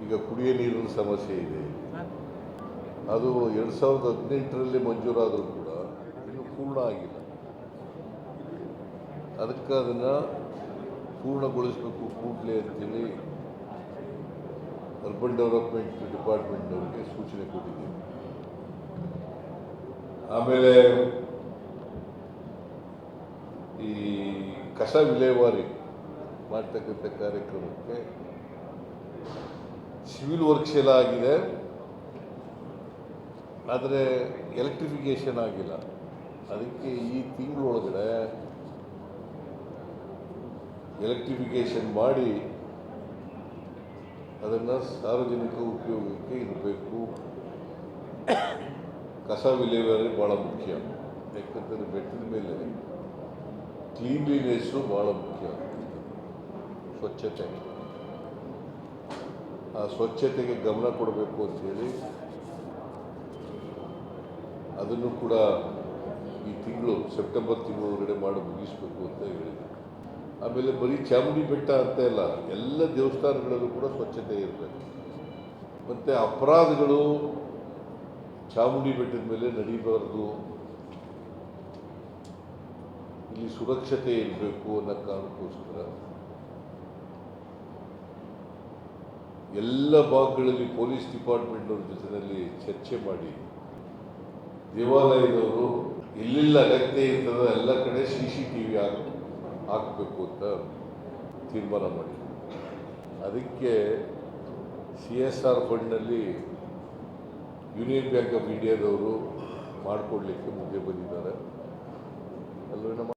ಈಗ ಕುಡಿಯೋ ನೀರಿನ ಸಮಸ್ಯೆ ಇದೆ. ಅದು 2018ರಲ್ಲಿ ಮಂಜೂರಾದರೂ ಕೂಡ ಇನ್ನೂ ಪೂರ್ಣ ಆಗಿಲ್ಲ. ಅದಕ್ಕೆ ಅದನ್ನು ಪೂರ್ಣಗೊಳಿಸಬೇಕು ಕೂಡಲೇ ಅಂತೇಳಿ ಅರ್ಬನ್ ಡೆವಲಪ್ಮೆಂಟ್ ಡಿಪಾರ್ಟ್ಮೆಂಟ್ನವರಿಗೆ ಸೂಚನೆ ಕೊಟ್ಟಿದ್ದೀವಿ. ಆಮೇಲೆ ಈ ಕಸ ವಿಲೇವಾರಿ ಮಾಡ್ತಕ್ಕಂಥ ಕಾರ್ಯಕ್ರಮಕ್ಕೆ ಸಿವಿಲ್ ವರ್ಕ್ಸ್ ಎಲ್ಲ ಆಗಿದೆ, ಆದರೆ ಎಲೆಕ್ಟ್ರಿಫಿಕೇಷನ್ ಆಗಿಲ್ಲ. ಅದಕ್ಕೆ ಈ ತಿಂಗಳೊಳಗಡೆ ಎಲೆಕ್ಟ್ರಿಫಿಕೇಷನ್ ಮಾಡಿ ಅದನ್ನು ಸಾರ್ವಜನಿಕ ಉಪಯೋಗಕ್ಕೆ ಇರಬೇಕು. ಕಸ ವಿಲೇವಾರಿ ಭಾಳ ಮುಖ್ಯ, ಯಾಕಂತಂದರೆ ಬೆಟ್ಟದ ಮೇಲೆ ಕ್ಲೀನ್ಲಿನೆಸ್ಸು ಭಾಳ ಮುಖ್ಯ. ಸ್ವಚ್ಛತೆ, ಆ ಸ್ವಚ್ಛತೆಗೆ ಗಮನ ಕೊಡಬೇಕು ಅಂಥೇಳಿ ಅದನ್ನು ಕೂಡ ಈ ತಿಂಗಳು ಸೆಪ್ಟೆಂಬರ್ ತಿಂಗಳೊಳಗಡೆ ಮಾಡಿ ಮುಗಿಸ್ಬೇಕು ಅಂತ ಹೇಳಿದೆ. ಆಮೇಲೆ ಬರೀ ಚಾಮುಂಡಿ ಬೆಟ್ಟ ಅಂತ ಇಲ್ಲ, ಎಲ್ಲ ದೇವಸ್ಥಾನಗಳಲ್ಲೂ ಕೂಡ ಸ್ವಚ್ಛತೆ ಇರಬೇಕು. ಮತ್ತು ಅಪರಾಧಗಳು ಚಾಮುಂಡಿ ಬೆಟ್ಟದ ಮೇಲೆ ನಡೀಬಾರ್ದು, ಇಲ್ಲಿ ಸುರಕ್ಷತೆ ಇರಬೇಕು ಅನ್ನೋ ಕಾರಣಕ್ಕೋಸ್ಕರ ಎಲ್ಲ ಭಾಗಗಳಲ್ಲಿ ಪೊಲೀಸ್ ಡಿಪಾರ್ಟ್ಮೆಂಟ್ನವ್ರ ಜೊತೆಯಲ್ಲಿ ಚರ್ಚೆ ಮಾಡಿ ದೇವಾಲಯದವರು ಎಲ್ಲೆಲ್ಲ ಅಗತ್ಯ ಇರ್ತದೋ ಎಲ್ಲ ಕಡೆ CCTV ಹಾಕಬೇಕು ಅಂತ ತೀರ್ಮಾನ ಮಾಡಿ, ಅದಕ್ಕೆ CSR ಫಂಡ್ನಲ್ಲಿ ಯೂನಿಯನ್ ಬ್ಯಾಂಕ್ ಆಫ್ ಇಂಡಿಯಾದವರು ಮಾಡಿಕೊಡ್ಲಿಕ್ಕೆ ಮುಂದೆ ಬಂದಿದ್ದಾರೆ. ಅಲ್ಲೂ ನಮ್ಮ